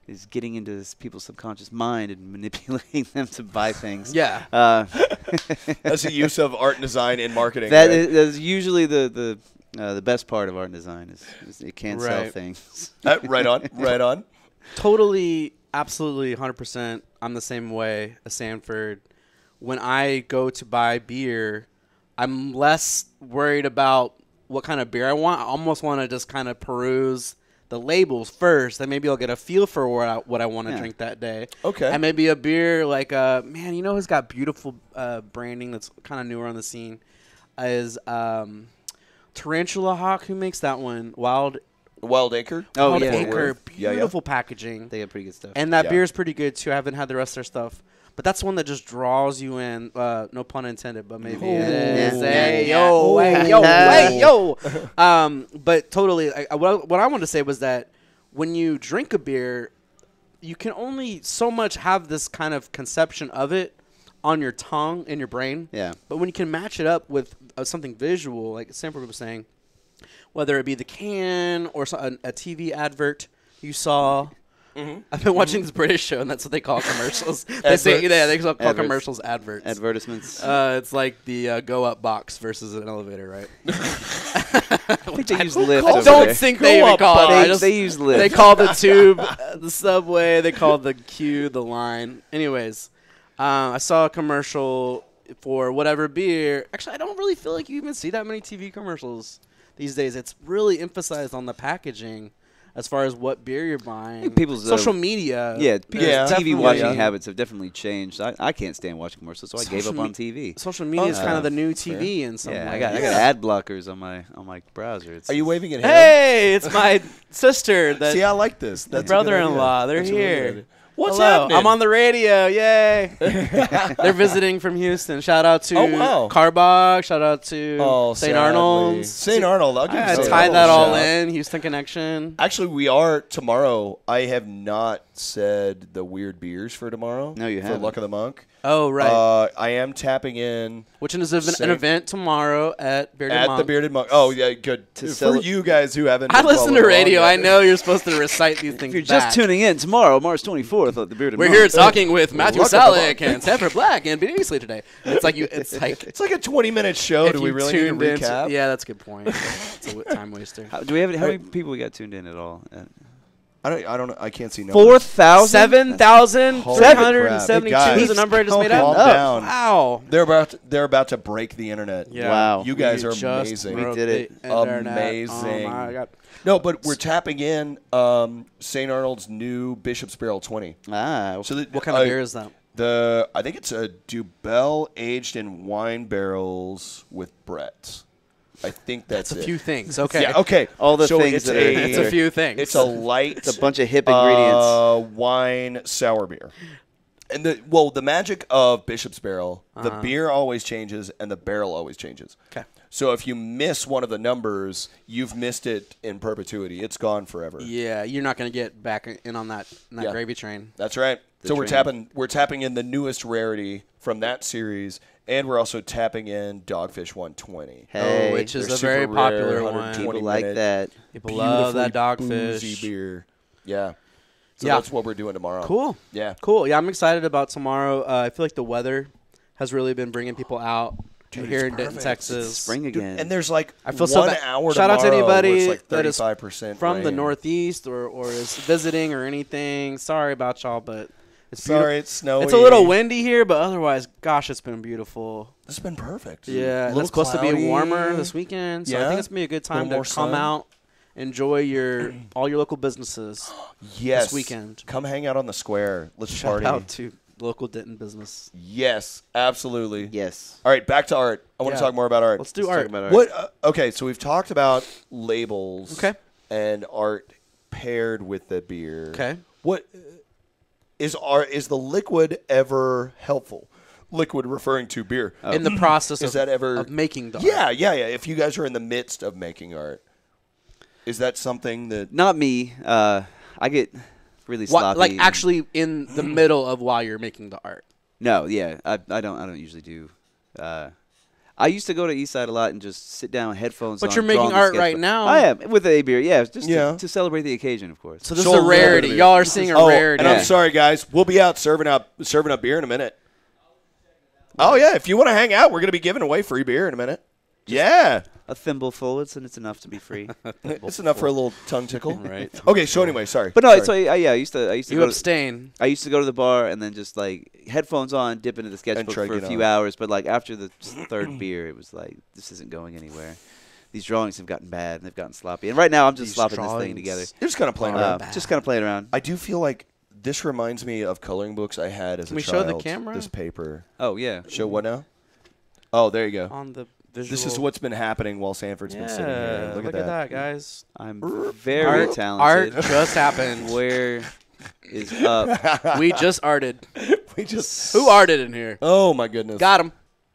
C: is getting into people's subconscious mind and manipulating them to buy things.
D: Yeah.
B: That's the use of art and design in marketing.
C: That
B: right?
C: is usually the best part of art and design is it can sell
D: Right.
C: things.
B: Right on. Right on.
D: Totally, absolutely, 100%. I'm the same way as Sanford. When I go to buy beer, I'm less worried about what kind of beer I want. I almost want to just kind of peruse the labels first, and maybe I'll get a feel for what I want to
C: Yeah.
D: drink that day.
B: Okay.
D: And maybe a beer like, man, who's got beautiful branding that's kind of newer on the scene is Tarantula Hawk. Who makes that one? Wild
B: Acre.
C: Oh,
D: Wild
C: yeah.
D: Acre.
B: Yeah, yeah.
D: Beautiful packaging.
C: They have pretty good stuff.
D: And that
B: Yeah.
D: beer's pretty good too. I haven't had the rest of their stuff, but that's one that just draws you in. No pun intended, but maybe it is.
C: Yeah.
D: Hey,
C: Yeah.
D: yo, hey, yo, hey, yo. But totally, what I wanted to say was that when you drink a beer, you can only so much have this kind of conception of it on your tongue in your brain.
C: Yeah.
D: But when you can match it up with something visual, like Sanford was saying, whether it be the can or a TV advert you saw, I've been watching this British show, and that's what they call commercials. They say, they call
C: Adverts.
D: commercials adverts.
C: Advertisements.
D: It's like the go up box versus an elevator, right?
C: I think they use Lyft
D: I
C: over
D: don't
C: there.
D: think they even call it. I just-
C: They use Lyft.
D: They call the tube the subway. They call the queue the line. Anyways, I saw a commercial for whatever beer. Actually, I don't really feel like you even see that many TV commercials these days. It's really emphasized on the packaging as far as what beer you're buying.
C: People's
D: social media.
C: people's
B: Yeah.
C: TV
D: definitely-
C: watching habits have definitely changed. I can't stand watching commercials, so I gave up on TV.
D: Social media is kind of the new
B: fair.
D: TV in some
C: Yeah,
D: way.
C: I got ad blockers on my browser. It's,
B: Are you waving at him?
D: Hey, it's my sister. That
B: See, I like this. That's a good
D: brother-in-law.
B: idea.
D: They're
B: That's a really good
D: here.
B: idea. What's
D: Hello.
B: happening?
D: I'm on the radio. Yay. They're visiting from Houston. Shout out to
B: Oh, wow.
D: Carbach. Shout out to St.
B: sadly.
D: Arnold's.
B: St. Arnold. I'll give
D: I
B: you St.
D: tied
B: Arnold
D: that
B: a
D: all
B: shout.
D: in. Houston Connection.
B: Actually, we are tomorrow. I have not said the weird beers for tomorrow.
C: No, you
B: for
C: haven't.
B: Luck of the Monk.
D: Oh, right.
B: I am tapping in
D: Which is an
B: St.
D: event tomorrow at Bearded
B: at
D: Monk.
B: the Bearded Monk. Oh, yeah, good.
C: To
B: For
C: cele-
B: you guys who haven't
D: I
B: been
D: listen to
B: following
D: radio.
B: along
D: I
B: yet.
D: know you're supposed to recite these things
C: if you're
D: back.
C: just tuning in tomorrow, March 24th, at the Bearded
D: We're
C: Monk.
D: here talking with Matthew
B: Luck of the
D: Salick
B: Monk.
D: and Sanford Black and Beasley today. It's like
B: It's like a 20-minute show.
D: if
B: Do we
D: you
B: really need to
D: tuned into-
B: recap?
D: Yeah, that's a good point. It's a time waster.
C: How many people we got tuned in at all?
B: I don't. I can't see numbers.
C: 4,000.
D: 7,372
B: Guys,
D: is the number I just made
B: calm
D: up.
B: down.
D: Wow.
B: They're about to break the internet.
D: Yeah.
C: Wow.
B: You guys
D: We
B: are
D: just
B: amazing.
C: We
D: broke
C: did it.
D: the internet.
B: Amazing.
D: Oh my God.
B: No, but we're tapping in St. Arnold's new Bishop's Barrel 20.
C: Ah,
B: So
D: What kind of beer is that?
B: I think it's a Dubel aged in wine barrels with Brett. I think that's
D: It's a
B: it.
D: few things. Okay.
B: Yeah, okay.
C: All the
B: So
C: things
B: it's
C: that are-
D: It's a few things.
B: It's a light.
C: it's a bunch of hip ingredients.
B: Wine sour beer. And the magic of Bishop's Barrel, the beer always changes and the barrel always changes.
D: Okay.
B: So if you miss one of the numbers, you've missed it in perpetuity. It's gone forever.
D: Yeah, you're not going to get back in on that
B: Yeah.
D: gravy train.
B: That's right.
C: The
B: So
C: train.
B: we're tapping in the newest rarity from that series, and we're also tapping in Dogfish 120.
C: Hey,
D: which is
B: They're
D: a very
B: super rare,
D: popular
B: 120
D: one.
C: people like
B: minute,
C: that.
D: People love that
B: beautifully
D: dogfish.
B: boozy beer. Yeah. So
D: Yeah.
B: that's what we're doing tomorrow.
D: Cool.
B: Yeah.
D: Cool. Yeah, I'm excited about tomorrow. I feel like the weather has really been bringing people out
B: Dude,
D: here
B: it's
D: in Denton,
B: perfect.
D: Texas.
C: It's spring
B: Dude,
C: again.
B: and there's like
D: I feel so
B: 1
D: bad.
B: hour
D: Shout out to
B: tomorrow where
D: anybody
B: it's like
D: that is
B: 35%
D: from the
B: rain.
D: Northeast or is visiting or anything. Sorry about y'all, but it's
B: Sorry,
D: beautiful.
B: it's snowy.
D: It's a little windy here, but otherwise, gosh, it's been beautiful.
B: This has been perfect.
D: Yeah,
B: A
D: and
B: little
D: it's supposed to be
B: cloudy.
D: warmer this weekend, so I
B: Yeah?
D: think it's gonna be a good time
B: Little
D: to
B: more
D: come
B: sun.
D: out, enjoy all your local businesses.
B: Yes.
D: This weekend.
B: Come hang out on the square. Let's
D: Shout
B: party.
D: out to local Denton business.
B: Yes, absolutely.
C: yes.
B: All right, back to art. I want
D: Yeah.
B: to talk more about art.
D: Let's do
C: Let's talk
D: art.
C: about art.
B: What? Okay, so we've talked about labels.
D: Okay.
B: And art paired with the beer.
D: Okay.
B: What is art? Is the liquid ever helpful? Liquid referring to beer.
D: In the process
B: Is
D: of,
B: that ever?
D: of making the art.
B: Yeah. If you guys are in the midst of making art, is that something that?
C: Not me. I get really sloppy.
D: Like actually in the middle of while you're making the art.
C: No, yeah, I don't usually do. I used to go to Eastside a lot and just sit down with headphones on.
D: But you're
C: draw
D: making
C: on the
D: art right
C: sketchbook.
D: now.
C: I am with a beer, yeah, just
B: Yeah.
C: To celebrate the occasion, of course.
D: So this
B: So
D: is a
B: a little bit
D: rarity.
B: of it.
D: Y'all are seeing a rarity.
B: And I'm
C: Yeah.
B: sorry, guys. We'll be out serving up beer in a minute. Oh yeah, if you want to hang out, we're gonna be giving away free beer in a minute. Yeah,
C: A thimbleful, and it's enough to be free.
B: it's enough for a little tongue tickle.
D: Right.
B: Okay. So anyway, sorry.
C: But no,
B: Sorry.
C: so I used to
D: You
C: go to,
D: abstain.
C: I used to go to the bar and then just like headphones on, dip into the sketchbook
B: try to
C: for a
B: get
C: few
B: on.
C: hours. But like after the third beer, it was like this isn't going anywhere. These drawings have gotten bad and they've gotten sloppy. And right now I'm just
D: These
C: slopping this thing
D: drawings.
C: together.
B: You're just kind of playing
D: are
B: around.
D: bad.
C: Just kind of playing around.
B: I do feel like this reminds me of coloring books I had as
D: Can
B: a
D: we show
B: child.
D: the camera?
B: This paper.
C: Oh yeah.
B: Show what now? Oh, there you go.
D: On the visual.
B: This is what's been happening while Sanford's been sitting here.
D: Yeah,
B: Look at that.
D: guys.
C: I'm very
D: Art
C: talented.
D: just happened.
C: Where is up?
D: We just arted.
B: We just.
D: Who arted in here?
B: Oh my goodness.
D: Got him.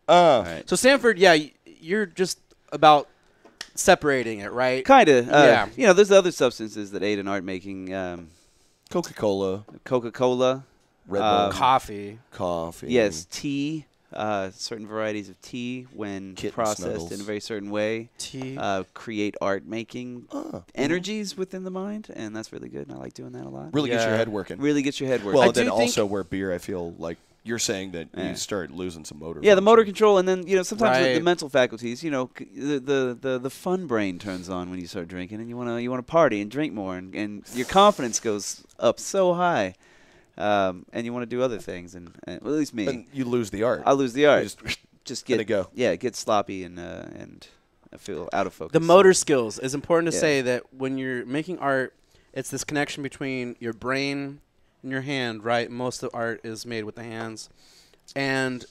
C: All right.
D: So Sanford, yeah, you're just about separating it, right?
C: Kind of.
D: Yeah.
C: You know, there's other substances that aid in art making.
B: Coca-Cola,
C: Coca-Cola.
B: Red Bull,
D: Coffee.
B: coffee.
C: Yes, tea. certain varieties of tea when
B: Kitten
C: processed
B: snuggles.
C: in a very certain way.
D: Tea.
C: Create art-making energies within the mind, and that's really good. And I like doing that a lot.
B: Really gets your
D: Yeah.
B: head working.
C: Really gets your head working.
B: Well,
D: I
B: then
D: do
B: also where beer, I feel like you're saying that
C: Yeah.
B: you start losing some motor.
C: Yeah, the motor
B: function.
C: control, and then sometimes the
D: Right.
C: mental faculties. The fun brain turns on when you start drinking, and you wanna party and drink more, and your confidence goes up so high, and you want to do other things, and well, at least me,
B: And you lose the art.
C: I lose the art.
B: You
C: Just
B: let
C: get
B: it go.
C: Yeah, get sloppy and I feel out of focus.
D: The motor skills is important to
C: Yeah.
D: say that when you're making art, it's this connection between your brain and your hand, right? Most of art is made with the hands. And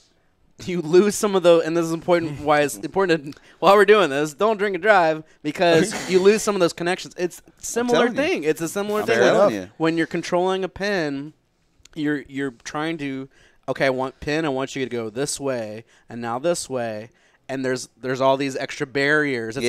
D: you lose some of those, and this is important why it's important while we're doing this, don't drink and drive, because you lose some of those connections. It's a similar
C: telling you.
D: thing. It's a similar
C: I'm
D: thing.
C: telling you.
D: When you're controlling a pen, you're trying to, okay, I want you to go this way and now this way. And there's all these extra barriers. It's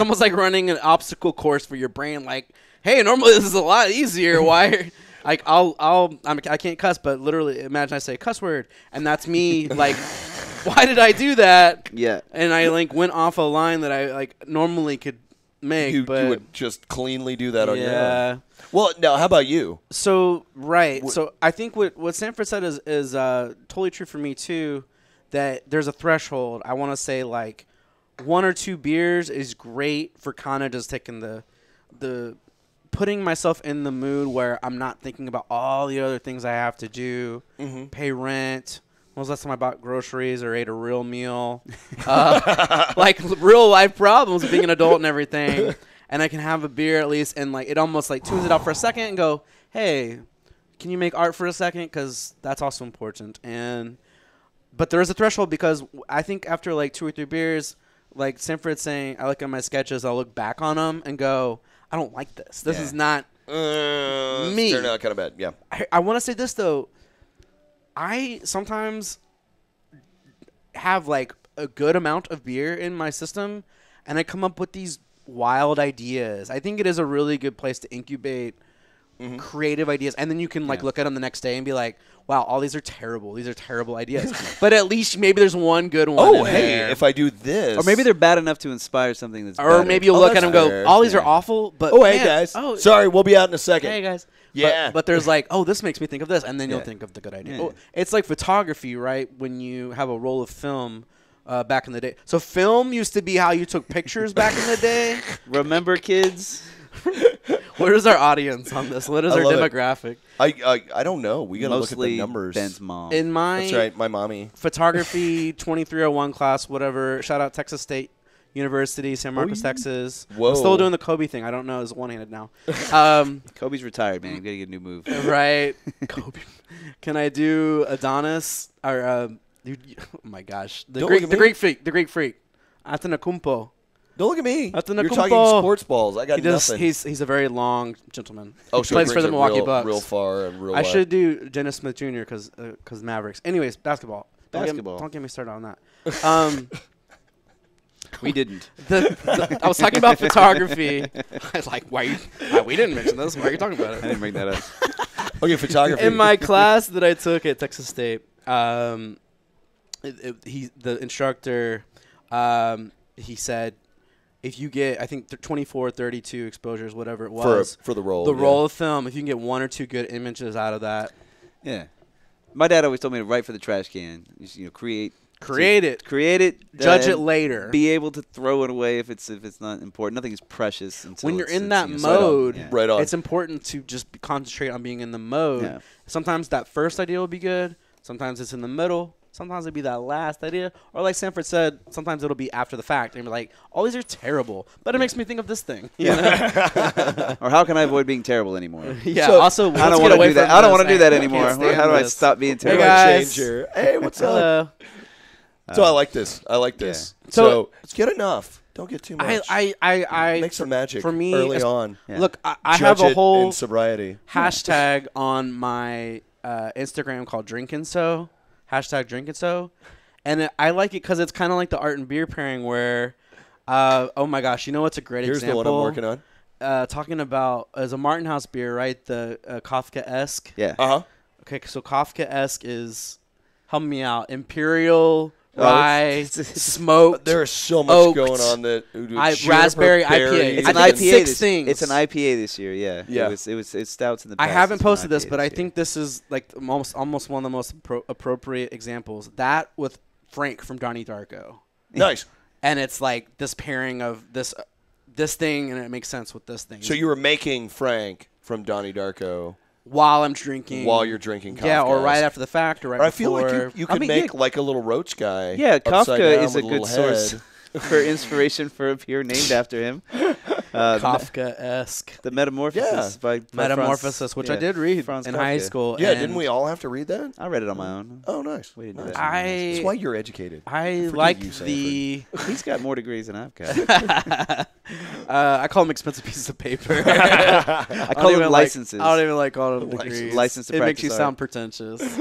D: almost like running an obstacle course for your brain. Like, hey, normally this is a lot easier. Why? Like I can't cuss, but literally imagine I say a cuss word, and that's me. Like, why did I do that?
C: Yeah.
D: And I went off a line that I normally could make.
B: You
D: but
B: would just cleanly do that on your
D: yeah.
B: own. Well, now how about you?
D: So right. So I think what Sanford said is totally true for me too. That there's a threshold. I want to say like 1 or 2 beers is great for kind of just taking the putting myself in the mood where I'm not thinking about all the other things I have to do, pay rent. When was the last time I bought groceries or ate a real meal? Like real life problems of being an adult and everything. And I can have a beer at least, and like it almost like tunes it out for a second and go, hey, can you make art for a second? Because that's also important. But there is a threshold because I think after like 2 or 3 beers, like Sanford's saying, I look at my sketches, I'll look back on them and go, I don't like this. This is not me.
B: They're not kind of bad. Yeah.
D: I want to say this though. I sometimes have like a good amount of beer in my system, and I come up with these wild ideas. I think it is a really good place to incubate creative ideas, and then you can like look at them the next day and be like, wow, all these are terrible. These are terrible ideas. But at least maybe there's one good one.
B: Oh,
D: in
B: hey,
D: there.
B: if I do this.
C: Or maybe they're bad enough to inspire something that's
D: Or
C: better.
D: maybe you'll
B: Oh,
D: look at
B: that's
D: them and go,
B: fair.
D: all these are
C: Yeah.
D: awful, but
B: Oh, hey,
D: man,
B: guys.
D: oh,
B: Sorry, we'll be out in a second.
D: hey guys.
B: Yeah.
D: But there's like, oh, this makes me think of this, and then you'll
C: Yeah.
D: think of the good idea.
C: Yeah.
D: Oh, it's like photography, right? When you have a roll of film back in the day. So film used to be how you took pictures back in the day.
C: Remember, kids?
D: What is our audience on this? What is
B: I
D: our
B: love it.
D: demographic?
B: I don't know. We got to look at
C: Mostly
B: the numbers.
C: Ben's mom.
D: In my
B: That's right, my mommy.
D: photography 2301 class, whatever. Shout out Texas State University, San Marcos,
B: yeah.
D: Texas.
B: Whoa.
D: I'm still doing the Kobe thing. I don't know. It's one-handed now.
C: Kobe's retired, man. You got to get a new move.
D: Right. Kobe. Can I do Adonis or dude, oh my gosh, the
B: Don't
D: Greek,
B: look at
D: the
B: me.
D: Greek freak, the Greek freak, Antetokounmpo.
B: Don't look at me.
D: That's an
B: You're talking
D: Akumpo.
B: sports balls. I got
D: He does.
B: nothing.
D: He's a very long gentleman.
B: Oh,
D: He
B: so
D: plays
B: it
D: for the
B: brings it
D: Milwaukee
B: real,
D: Bucks.
B: real far and real
D: I
B: wide.
D: should do Dennis Smith Jr. because Mavericks. Anyways, basketball.
C: Basketball.
D: Don't get me started on that.
C: We didn't.
D: I was talking about photography. I was like, why we didn't mention this? Why are you talking about
C: I
D: it?
C: didn't bring that up.
B: Okay, photography.
D: In my class that I took at Texas State, the instructor, he said, if you get, I think 24, 32 exposures, whatever it was,
B: for the roll.
D: the
B: yeah.
D: roll of film, if you can get 1 or 2 good images out of that,
C: Yeah. My dad always told me to write for the trash can. Create it.
D: judge it
C: and
D: later.
C: Be able to throw it away if it's not important. Nothing is precious until
D: When you're
C: it's-
D: in that
C: it's,
D: mode,
C: Yeah.
B: Right on.
D: it's important to just concentrate on being in the mode.
C: Yeah.
D: Sometimes that first idea will be good. Sometimes it's in the middle. Sometimes it'll be that last idea. Or like Sanford said, sometimes it'll be after the fact. And you're like, all these are terrible, but it makes me think of this thing. You know?
C: Or how can I avoid being terrible anymore?
D: Yeah.
B: So,
D: also,
C: I don't want to do that. I don't want to do that anymore.
D: Can't stand
C: How do I
D: this.
C: stop being
D: Hey,
C: terrible?
D: guys.
B: Changer. Hey, what's up?
D: Hello.
B: So I like this. I like this.
D: Yeah.
B: So get enough. Don't get too much.
D: I
B: Make some magic
D: for me,
B: early on.
C: Yeah.
D: Look, I
B: Judge
D: have a
B: it
D: whole
B: in sobriety.
D: hashtag on my Instagram called Drinkin' So. Hashtag Drinkin' So. And I like it because it's kind of like the art and beer pairing where, oh my gosh, you know what's a great
B: Here's
D: example?
B: the one I'm working on.
D: Talking about as a Martin House beer, right? The Kafka-esque.
C: Yeah.
B: Uh-huh.
D: Okay, so Kafka-esque is help me out. Imperial
C: Oh,
D: rye,
C: it's-
D: smoked.
B: There is so much
D: Oaked.
B: going on that
D: Raspberry IPA.
B: berries,
D: It's
C: It's an
D: I think
C: IPA.
D: six
C: this,
D: things.
C: It's an IPA this year. Yeah.
B: Yeah.
C: It's stouts in the
D: I
C: past.
D: haven't
C: It's an
D: posted this,
C: IPA
D: but I
C: year.
D: think this is like almost one of the most appropriate examples. That with Frank from Donnie Darko,
B: Nice.
D: and it's like this pairing of this thing, and it makes sense with this thing.
B: So you were making Frank from Donnie Darko
D: while I'm drinking,
B: while you're drinking Kafka.
D: yeah, or right after the fact, or right
B: Or I
D: before.
B: feel like you could
C: I mean,
B: make
C: yeah.
B: like a little roach guy.
C: Yeah,
B: upside
C: Kafka
B: down
C: is a
B: with
C: good
B: little
C: source
B: head.
C: for inspiration for a beer named after him.
D: Kafka-esque
C: The Metamorphosis by
D: Metamorphosis,
C: Franz,
D: which
C: yeah,
D: I did read
C: Franz
D: in high
C: Kafka.
D: school.
B: Yeah,
D: and
B: didn't we all have to read that?
C: I read it on my own.
B: Oh, nice.
C: We didn't do
B: Nice.
C: that.
B: That's why you're educated.
D: I
B: Forgive
D: like
B: you, Sanford.
D: the.
C: He's got more degrees than I've got.
D: I call them expensive pieces of paper.
C: I call them licenses.
D: I don't even like calling them degrees.
C: License to
D: it makes
C: practice
D: you
C: art.
D: sound pretentious.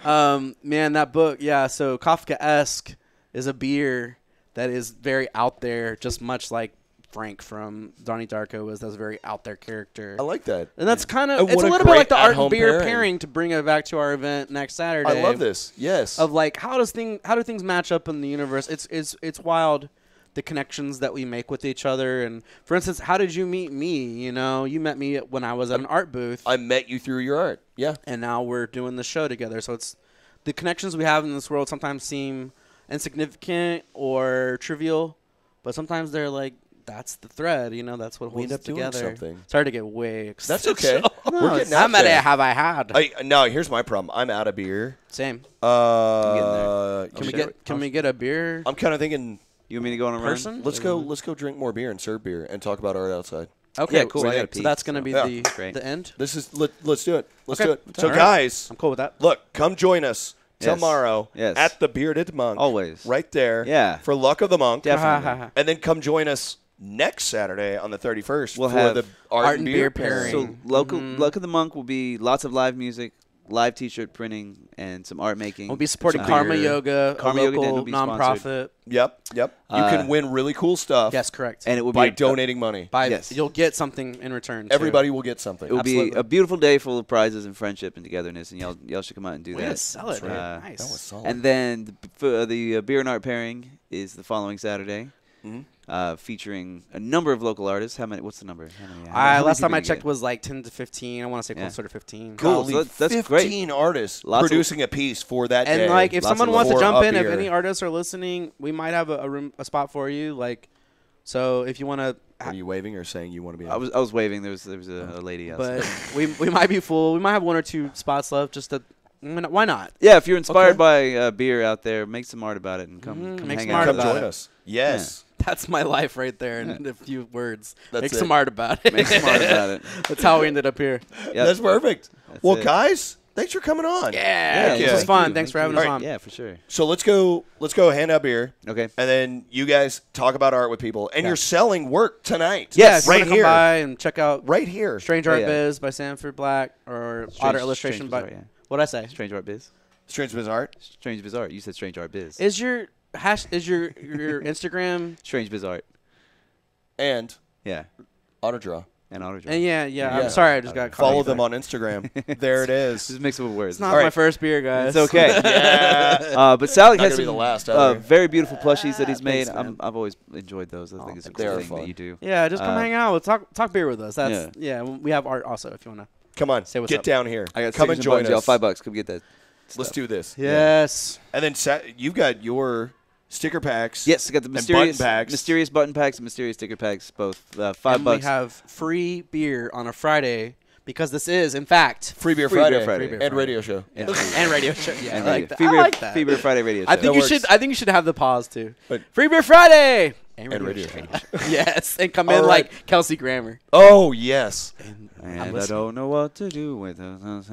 D: Man, that book, yeah. So Kafka-esque is a beer that is very out there, just much like Frank from Donnie Darko was. That's a very out there character.
B: I like that.
D: And that's kind of,
B: And
D: it's
B: what
D: a
B: a
D: little bit like the
B: great
D: art and
B: at-home
D: beer
B: pairing.
D: to bring it back to our event next Saturday.
B: I love this. Yes.
D: Of like, how do things match up in the universe? It's wild, the connections that we make with each other. And for instance, how did you meet me? You know, you met me when I was at an art booth,
B: I met you through your art. Yeah.
D: and now we're doing the show together. So it's the connections we have in this world sometimes seem insignificant or trivial, but sometimes they're like, that's the thread, you know, that's what
B: We
D: holds
B: end up
D: us
B: doing
D: together.
B: something.
D: Sorry to get way
B: That's okay.
D: No,
B: We're getting out
D: how many
B: there.
D: have I had?
B: No, here's my problem. I'm out of beer.
D: Same.
C: getting
D: Can we get a beer
B: I'm kind of thinking.
C: You want me to go on a run?
D: person?
B: Let's go drink more beer and serve beer and talk about art outside.
D: Okay,
C: Yeah, cool. I gotta
D: So
C: pee,
D: that's gonna
C: so-
D: be
B: Yeah.
C: Great.
D: the end.
B: This is let's do it. Let's
D: Okay.
B: do it. So
D: All right.
B: guys,
D: I'm cool with that.
B: look, come join us
C: Yes.
B: tomorrow
C: Yes.
B: at the Bearded Monk.
C: Always.
B: Right there.
C: Yeah.
B: For Luck of the Monk.
C: Definitely.
B: And then come join us next Saturday on the 31st
C: We'll
B: for
C: have
B: the
D: art and beer pairing.
C: So Luck of the Monk will be lots of live music, live T-shirt printing, and some art making.
D: We'll be supporting
C: Some
D: Karma
C: beer.
D: Yoga,
C: Karma
D: a
C: Yoga
D: local
C: will be sponsored.
D: nonprofit.
B: Yep. You can win really cool stuff
D: Yes, correct.
C: and it will
B: by
C: be
B: donating money.
C: Yes.
D: You'll get something in return. too.
B: Everybody will get something.
C: It will be
D: Absolutely.
C: a beautiful day full of prizes and friendship and togetherness, and y'all should come out and do
D: Way to
C: that.
D: sell it.
C: right.
D: Nice.
B: That was solid.
C: And then the beer and art pairing is the following Saturday,
B: Mhm.
C: featuring a number of local artists. How many? What's the number? How many
D: Last
C: people
D: time I
C: do you
D: checked
C: get?
D: was like 10 to 15. I want to say
C: Yeah.
D: closer to 15.
C: Cool.
B: Golly,
C: So that's great.
B: 15 artists
C: Lots of-
B: producing a piece for that day.
D: And like, if
C: Lots
D: someone
C: of
D: wants to
B: love.
D: jump
B: For
D: in,
B: a
D: if
B: beer.
D: any artists are listening, we might have a spot for you. Like, so if you want to,
B: Are you waving or saying you want to be?
C: I was waving. There was a lady outside.
D: but we might be full. We might have one or two spots left. Just to, why not?
C: Yeah, if you're inspired
B: Okay.
C: by beer out there, make some art about it and come
D: Make
C: hang
D: some
C: out.
D: art
B: Come
D: about
B: join
D: it.
B: us. Yes.
D: That's my life right there in a few words.
B: That's
D: Make
B: it.
D: some art about it.
C: Make some art about it.
D: That's how we ended up here.
C: Yep.
B: That's perfect.
C: That's
B: well,
C: it.
B: guys, thanks for coming on.
D: Yeah, this
B: yeah.
D: was fun.
C: Thank
D: Thanks
C: you.
D: for having
C: Thank
D: us
C: you.
D: on.
C: Yeah, for sure.
B: So let's go hand out beer,
C: Okay.
B: and then you guys talk about art with people. And
D: Yeah.
B: you're selling work tonight.
D: Yeah, if you
B: right
D: wanna come
B: here.
D: by and check out
B: Right here.
D: Strange
C: Oh,
D: Art
C: yeah.
D: Biz by Sanford Black or Otter Illustration by
C: Bizarre, yeah.
D: what'd I say?
C: Strange Art Biz.
B: Strange Biz Art.
C: Strange Biz Art. You said Strange Art Biz.
D: Is your your Instagram?
C: Strange Biz Art.
B: And
C: Yeah.
B: Autodraw.
C: And Autodraw.
D: And yeah.
B: Yeah.
D: I'm sorry, I just got caught.
B: Follow
D: up.
B: them on Instagram. There it is.
C: Just mix it with words.
D: It's not
B: All right.
D: my first beer, guys.
C: It's okay.
B: Yeah.
C: But Sally
B: Not
C: has
B: gonna be
C: some
B: the last either.
C: very beautiful plushies that he's made.
D: Thanks, man.
C: I've always enjoyed those. I think it's a
B: they
C: cool
B: are
C: thing
B: fun.
C: that you do.
D: Yeah, just come hang out. Talk beer with us. That's
C: Yeah.
D: We have art also if you wanna.
B: Come on.
D: Say what's
B: Get
D: up.
B: down here.
C: I got
B: Come
C: stickers
B: and join
C: buttons, y'all.
B: us.
C: $5. Come get that.
B: Let's
C: stuff.
B: do this.
D: Yes.
B: And then you've got your sticker packs.
C: Yes, I got the
B: button
C: mysterious
B: packs.
C: mysterious button packs and mysterious sticker packs. Both $5.
D: And we have free beer on a Friday because this is, in fact,
B: Free Beer
C: Free Beer
B: Friday.
C: Friday.
D: Free Beer
B: And
D: Friday.
B: radio show.
D: and radio show. Yeah,
C: And
D: I like that.
C: Free
D: I
C: Beer,
D: like that.
C: Free Beer Friday radio show.
D: I think
B: That
D: you
B: works.
D: should. I think you should have the pause too.
B: But-
D: Free Beer Friday and
B: radio
D: show.
B: show.
D: Yes, and come
B: All
D: in
B: right.
D: like Kelsey Grammer.
B: Oh, yes.
C: And I
D: listening.
C: don't know what to do with those.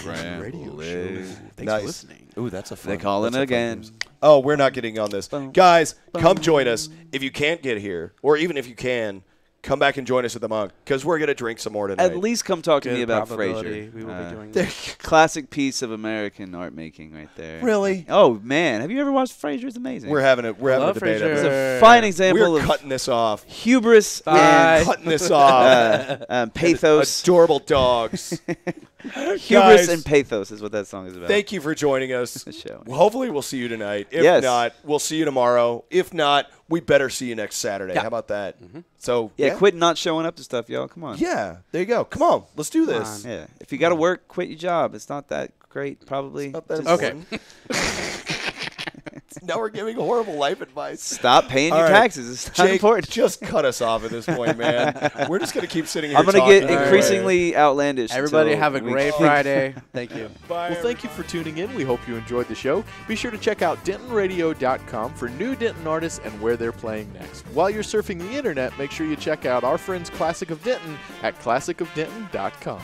D: Radio show. Thanks
B: Nice.
D: for listening.
B: Ooh, that's a fun.
C: They're calling
B: that's a fun
C: again.
B: news. Oh, we're not getting on this.
C: Boom.
B: Guys, come join us. If you can't get here, or even if you can, come back and join us at the Monk because we're going to drink some more tonight.
C: At least come talk to
D: Good
C: me about
D: probability
C: Frasier.
D: we will be doing
B: There
D: that.
B: you
C: Classic piece of American art making right there.
B: Really?
C: Oh man, have you ever watched Frasier? It's amazing.
B: We're having a
D: Love
B: debate.
D: Frasier.
C: It's
B: episode.
C: a fine example
B: We're
C: of
B: cutting this off.
C: hubris
D: Bye.
C: and
B: Cutting this off.
C: pathos.
B: Adorable dogs.
C: Hubris
B: Guys,
C: and pathos is what that song is about.
B: Thank you for joining us.
C: The show.
B: Hopefully, we'll see you tonight. If
C: Yes.
B: not, we'll see you tomorrow. If not, we better see you next Saturday.
D: Yeah.
B: How about that? So
C: Yeah, quit not showing up to stuff, y'all. Come on.
B: Yeah, there you go. Come on, let's do this.
C: Yeah. If you got to work, quit your job. It's not that great, probably.
B: Not that
C: Just
D: Okay.
B: important. Now we're giving horrible life advice.
C: Stop paying your
B: All right.
C: taxes. It's not
B: Jake,
C: important.
B: just cut us off at this point, man. We're just going to keep sitting here
C: I'm gonna
B: talking
C: get
B: anyway.
C: increasingly outlandish.
D: Everybody
C: until
D: have a
C: we-
D: great Friday. Thank you.
B: Bye,
A: Well, thank you for tuning in. We hope you enjoyed the show. Be sure to check out DentonRadio.com for new Denton artists and where they're playing next. While you're surfing the internet, make sure you check out our friends Classic of Denton at ClassicofDenton.com.